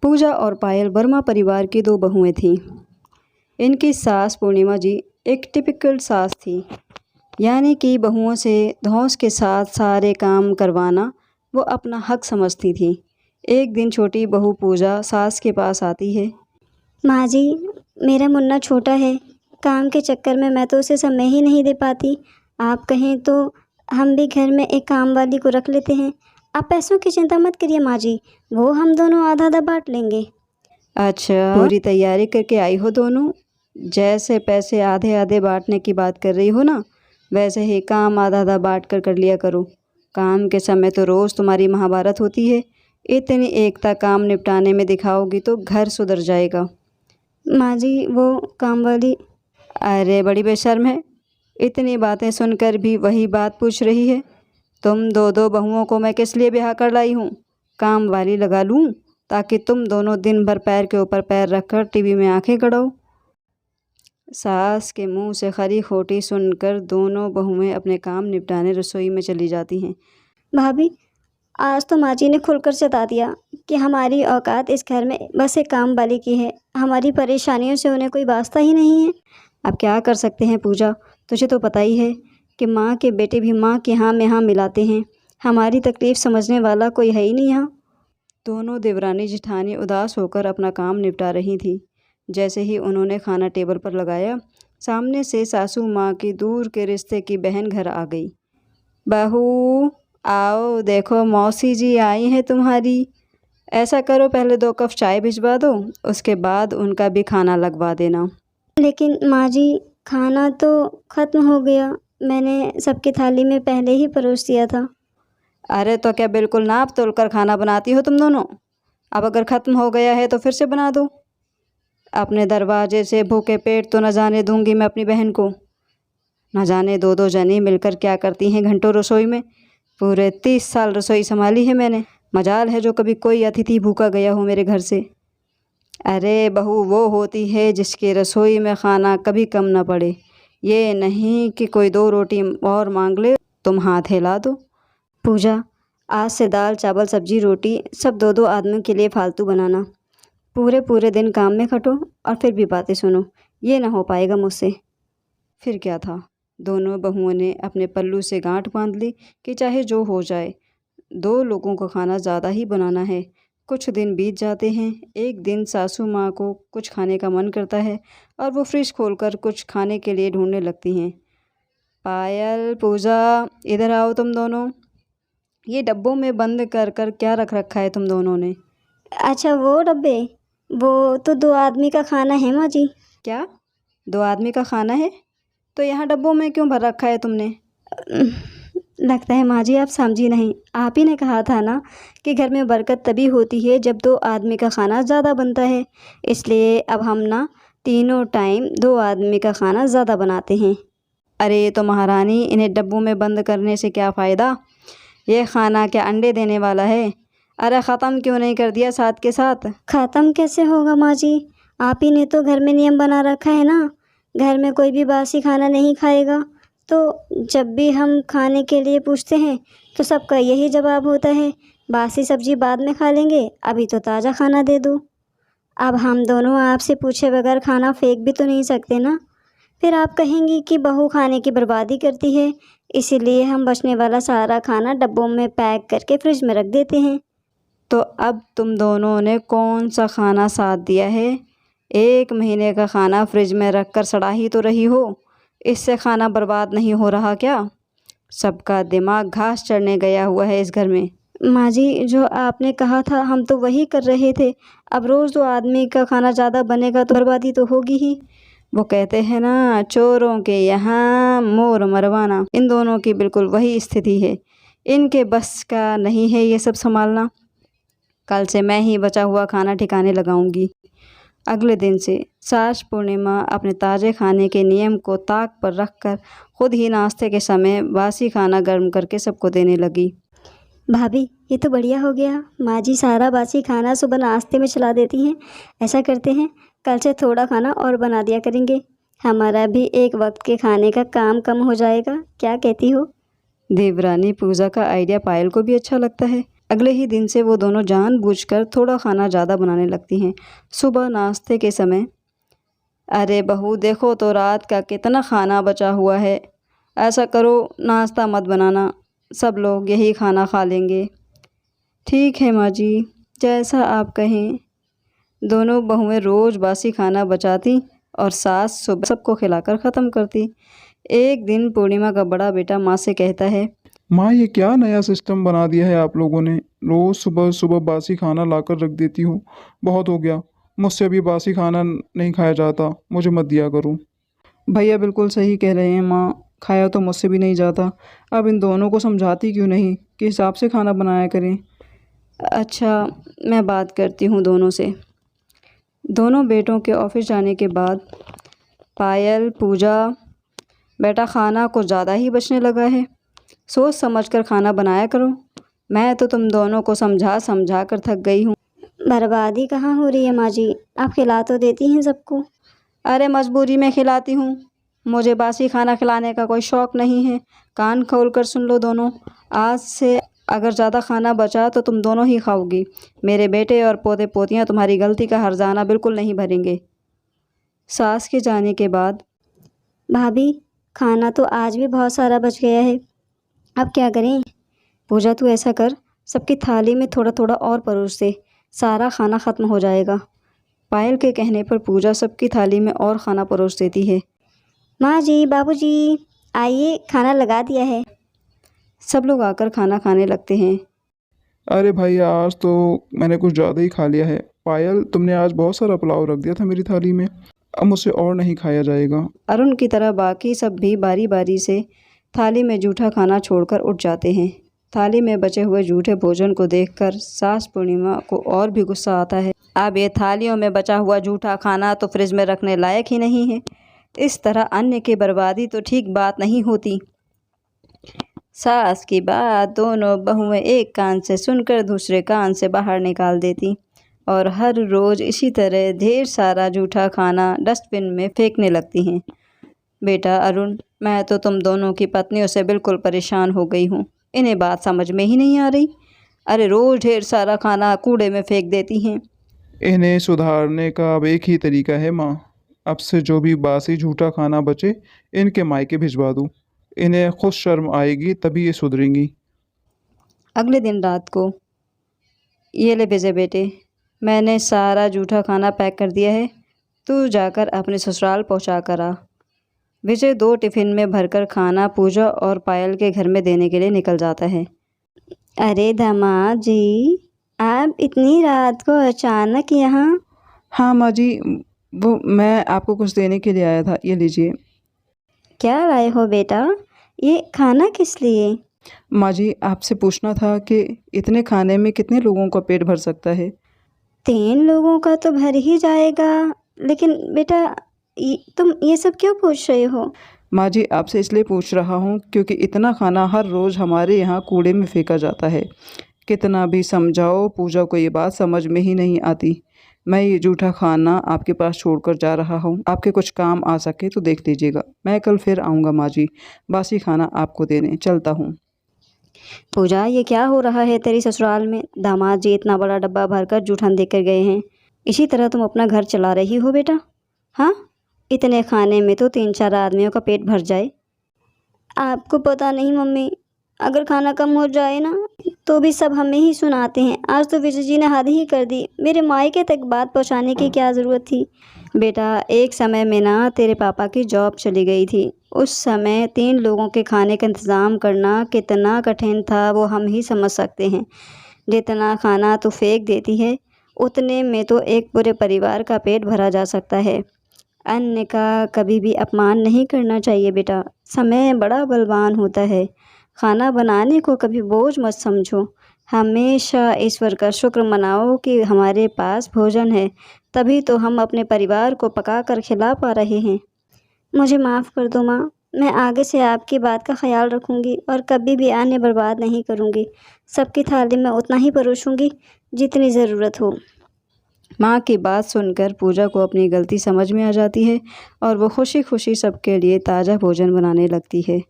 पूजा और पायल वर्मा परिवार की दो बहुएं थीं। इनकी सास पूर्णिमा जी एक टिपिकल सास थी, यानी कि बहुओं से धौंस के साथ सारे काम करवाना वो अपना हक समझती थी। एक दिन छोटी बहू पूजा सास के पास आती है। माँ जी, मेरा मुन्ना छोटा है, काम के चक्कर में मैं तो उसे समय ही नहीं दे पाती। आप कहें तो हम भी घर में एक काम वाली को रख लेते हैं। आप पैसों की चिंता मत करिए माँ जी, वो हम दोनों आधा आधा बांट लेंगे। अच्छा, पूरी तैयारी करके आई हो दोनों? जैसे पैसे आधे आधे बांटने की बात कर रही हो ना, वैसे ही काम आधा आधा बांट कर लिया करो। काम के समय तो रोज़ तुम्हारी महाभारत होती है। इतनी एकता काम निपटाने में दिखाओगी तो घर सुधर जाएगा। माँ जी, वो काम वाली। अरे बड़ी बेशर्म है, इतनी बातें सुनकर भी वही बात पूछ रही है। तुम दो दो बहुओं को मैं किस लिए ब्याह कर लाई हूँ? काम वाली लगा लूँ ताकि तुम दोनों दिन भर पैर के ऊपर पैर रखकर टीवी में आंखें गड़ाओ। सास के मुंह से खरी खोटी सुनकर दोनों बहुएं अपने काम निपटाने रसोई में चली जाती हैं। भाभी, आज तो माँ जी ने खुलकर चता दिया कि हमारी औकात इस घर में बस एक काम वाली की है। हमारी परेशानियों से उन्हें कोई वास्ता ही नहीं है। अब क्या कर सकते हैं पूजा, तुझे तो पता ही है कि माँ के बेटे भी माँ के हाँ में हाँ मिलाते हैं। हमारी तकलीफ़ समझने वाला कोई है ही नहीं यहाँ। दोनों देवरानी जिठानी उदास होकर अपना काम निपटा रही थी। जैसे ही उन्होंने खाना टेबल पर लगाया, सामने से सासू माँ की दूर के रिश्ते की बहन घर आ गई। बहू आओ, देखो मौसी जी आई हैं तुम्हारी। ऐसा करो, पहले 2 कप चाय भिजवा दो, उसके बाद उनका भी खाना लगवा देना। लेकिन माँ जी, खाना तो ख़त्म हो गया, मैंने सबकी थाली में पहले ही परोस दिया था। अरे तो क्या बिल्कुल नाप तोल कर खाना बनाती हो तुम दोनों? अब अगर ख़त्म हो गया है तो फिर से बना दो। अपने दरवाजे से भूखे पेट तो न जाने दूंगी मैं अपनी बहन को। न जाने दो दो जनी मिलकर क्या करती हैं घंटों रसोई में। पूरे 30 साल रसोई संभाली है मैंने। मजाल है जो कभी कोई अतिथि भूखा गया हो मेरे घर से। अरे बहू वो होती है जिसकी रसोई में खाना कभी कम न पड़े। ये नहीं कि कोई 2 रोटी और मांग ले तुम हाथ हिला दो। पूजा, आज से दाल चावल सब्जी रोटी सब 2-2 आदमियों के लिए फालतू बनाना। पूरे पूरे दिन काम में खटो और फिर भी बातें सुनो, ये ना हो पाएगा मुझसे। फिर क्या था, दोनों बहुओं ने अपने पल्लू से गांठ बांध ली कि चाहे जो हो जाए, 2 लोगों का खाना ज़्यादा ही बनाना है। कुछ दिन बीत जाते हैं। एक दिन सासू माँ को कुछ खाने का मन करता है और वो फ्रिज खोलकर कुछ खाने के लिए ढूंढने लगती हैं। पायल, पूजा, इधर आओ तुम दोनों। ये डब्बों में बंद कर कर क्या रख रखा है तुम दोनों ने? अच्छा, वो डब्बे, वो तो 2 आदमी का खाना है माँ जी। क्या 2 आदमी का खाना है? तो यहाँ डब्बों में क्यों भर रखा है तुमने? लगता है माँ जी आप समझी नहीं। आप ही ने कहा था ना कि घर में बरकत तभी होती है जब 2 आदमी का खाना ज़्यादा बनता है। इसलिए अब हम ना तीनों टाइम 2 आदमी का खाना ज़्यादा बनाते हैं। अरे तो महारानी, इन्हें डब्बों में बंद करने से क्या फ़ायदा? ये खाना क्या अंडे देने वाला है? अरे ख़त्म क्यों नहीं कर दिया साथ के साथ? ख़त्म कैसे होगा माँ जी? आप ही ने तो घर में नियम बना रखा है ना, घर में कोई भी बासी खाना नहीं खाएगा। तो जब भी हम खाने के लिए पूछते हैं तो सबका यही जवाब होता है, बासी सब्जी बाद में खा लेंगे, अभी तो ताज़ा खाना दे दो। अब हम दोनों आपसे पूछे बगैर खाना फेंक भी तो नहीं सकते ना। फिर आप कहेंगी कि बहू खाने की बर्बादी करती है, इसीलिए हम बचने वाला सारा खाना डब्बों में पैक करके फ्रिज में रख देते हैं। तो अब तुम दोनों ने कौन सा खाना साथ दिया है? 1 महीने का खाना फ्रिज में रख कर सड़ा ही तो रही हो। इससे खाना बर्बाद नहीं हो रहा क्या? सबका दिमाग घास चढ़ने गया हुआ है इस घर में। माँ जी, जो आपने कहा था हम तो वही कर रहे थे। अब रोज़ 2 आदमी का खाना ज़्यादा बनेगा तो बर्बादी तो होगी ही। वो कहते हैं ना, चोरों के यहाँ मोर मरवाना। इन दोनों की बिल्कुल वही स्थिति है। इनके बस का नहीं है ये सब संभालना। कल से मैं ही बचा हुआ खाना ठिकाने लगाऊंगी। अगले दिन से सास पूर्णिमा अपने ताज़े खाने के नियम को ताक पर रखकर खुद ही नाश्ते के समय बासी खाना गर्म करके सबको देने लगी। भाभी, ये तो बढ़िया हो गया। माँ जी सारा बासी खाना सुबह नाश्ते में चला देती हैं। ऐसा करते हैं, कल से थोड़ा खाना और बना दिया करेंगे, हमारा भी एक वक्त के खाने का काम कम हो जाएगा। क्या कहती हो? देवरानी पूजा का आइडिया पायल को भी अच्छा लगता है। अगले ही दिन से वो दोनों जानबूझकर थोड़ा खाना ज़्यादा बनाने लगती हैं। सुबह नाश्ते के समय, अरे बहू देखो तो रात का कितना खाना बचा हुआ है, ऐसा करो नाश्ता मत बनाना, सब लोग यही खाना खा लेंगे। ठीक है माँ जी, जैसा आप कहें। दोनों बहुएं रोज़ बासी खाना बचाती और सास सुबह सबको खिलाकर ख़त्म करती। एक दिन पूर्णिमा का बड़ा बेटा माँ से कहता है, माँ ये क्या नया सिस्टम बना दिया है आप लोगों ने। रोज़ सुबह सुबह बासी खाना लाकर रख देती हो, बहुत हो गया। मुझसे अभी बासी खाना नहीं खाया जाता, मुझे मत दिया करो। भैया बिल्कुल सही कह रहे हैं माँ, खाया तो मुझसे भी नहीं जाता। अब इन दोनों को समझाती क्यों नहीं कि हिसाब से खाना बनाया करें। अच्छा, मैं बात करती हूँ दोनों से। दोनों बेटों के ऑफिस जाने के बाद पायल, पूजा, बेटा खाना कुछ ज़्यादा ही बचने लगा है, सोच समझ कर खाना बनाया करो। मैं तो तुम दोनों को समझा समझा कर थक गई हूँ। बर्बादी कहाँ हो रही है माँ जी, आप खिला तो देती हैं सबको। अरे मजबूरी में खिलाती हूँ, मुझे बासी खाना खिलाने का कोई शौक़ नहीं है। कान खोल कर सुन लो दोनों, आज से अगर ज़्यादा खाना बचा तो तुम दोनों ही खाओगी। मेरे बेटे और पोते पोतियाँ तुम्हारी गलती का हर्जाना बिल्कुल नहीं भरेंगे। सास के जाने के बाद, भाभी खाना तो आज भी बहुत सारा बच गया है, अब क्या करें। पूजा तू ऐसा कर, सबकी थाली में थोड़ा थोड़ा और परोस दे, सारा खाना ख़त्म हो जाएगा। पायल के कहने पर पूजा सबकी थाली में और खाना परोस देती है। माँ जी, बाबूजी, आइए खाना लगा दिया है। सब लोग आकर खाना खाने लगते हैं। अरे भाई आज तो मैंने कुछ ज़्यादा ही खा लिया है। पायल तुमने आज बहुत सारा पुलाव रख दिया था मेरी थाली में, अब मुझसे और नहीं खाया जाएगा। अरुण की तरह बाकी सब भी बारी बारी से थाली में जूठा खाना छोड़कर उठ जाते हैं। थाली में बचे हुए जूठे भोजन को देखकर सास पूर्णिमा को और भी गुस्सा आता है। अब ये थालियों में बचा हुआ जूठा खाना तो फ्रिज में रखने लायक ही नहीं है। इस तरह अन्न की बर्बादी तो ठीक बात नहीं होती। सास की बात दोनों बहुएं एक कान से सुनकर दूसरे कान से बाहर निकाल देती और हर रोज़ इसी तरह ढेर सारा जूठा खाना डस्टबिन में फेंकने लगती हैं। बेटा अरुण, मैं तो तुम दोनों की पत्नियों से बिल्कुल परेशान हो गई हूँ, इन्हें बात समझ में ही नहीं आ रही। अरे रोज़ ढेर सारा खाना कूड़े में फेंक देती हैं। इन्हें सुधारने का अब एक ही तरीका है माँ, अब से जो भी बासी झूठा खाना बचे इनके मायके भिजवा दूँ। इन्हें खुद शर्म आएगी तभी ये सुधरेंगी। अगले दिन रात को, ये ले विजय बेटे, मैंने सारा जूठा खाना पैक कर दिया है, तू जाकर अपने ससुराल पहुंचा कर आ। विजय 2 टिफ़िन में भरकर खाना पूजा और पायल के घर में देने के लिए निकल जाता है। अरे दामाद जी, आप इतनी रात को अचानक यहाँ? हाँ माँ जी, वो मैं आपको कुछ देने के लिए आया था, ये लीजिए। क्या लाए हो बेटा, ये खाना किस लिए? माँ जी, आपसे पूछना था कि इतने खाने में कितने लोगों का पेट भर सकता है। 3 लोगों का तो भर ही जाएगा, लेकिन बेटा तुम ये सब क्यों पूछ रहे हो? माँ जी, आपसे इसलिए पूछ रहा हूँ क्योंकि इतना खाना हर रोज़ हमारे यहाँ कूड़े में फेंका जाता है। कितना भी समझाओ, पूजा को ये बात समझ में ही नहीं आती। मैं ये जूठा खाना आपके पास छोड़कर जा रहा हूँ, आपके कुछ काम आ सके तो देख लीजिएगा। मैं कल फिर आऊँगा माँ जी, बासी खाना आपको देने चलता हूँ। पूजा, ये क्या हो रहा है तेरी ससुराल में? दामाद जी इतना बड़ा डब्बा भरकर जूठन देकर गए हैं, इसी तरह तुम अपना घर चला रही हो बेटा? हाँ, इतने खाने में तो 3-4 आदमियों का पेट भर जाए। आपको पता नहीं मम्मी, अगर खाना कम हो जाए ना तो भी सब हमें ही सुनाते हैं। आज तो विजय जी ने हद ही कर दी, मेरे मायके तक बात पहुंचाने की क्या ज़रूरत थी? बेटा, एक समय में ना तेरे पापा की जॉब चली गई थी, उस समय 3 लोगों के खाने का इंतज़ाम करना कितना कठिन था वो हम ही समझ सकते हैं। जितना खाना तू फेंक देती है उतने में तो एक पूरे परिवार का पेट भरा जा सकता है। अन्न का कभी भी अपमान नहीं करना चाहिए बेटा, समय बड़ा बलवान होता है। खाना बनाने को कभी बोझ मत समझो, हमेशा ईश्वर का शुक्र मनाओ कि हमारे पास भोजन है, तभी तो हम अपने परिवार को पका कर खिला पा रहे हैं। मुझे माफ़ कर दो माँ, मैं आगे से आपकी बात का ख्याल रखूँगी और कभी भी अन्न बर्बाद नहीं करूँगी। सबकी थाली में उतना ही परोसूँगी जितनी ज़रूरत हो। माँ की बात सुनकर पूजा को अपनी गलती समझ में आ जाती है और वो खुशी खुशी सबके लिए ताज़ा भोजन बनाने लगती है।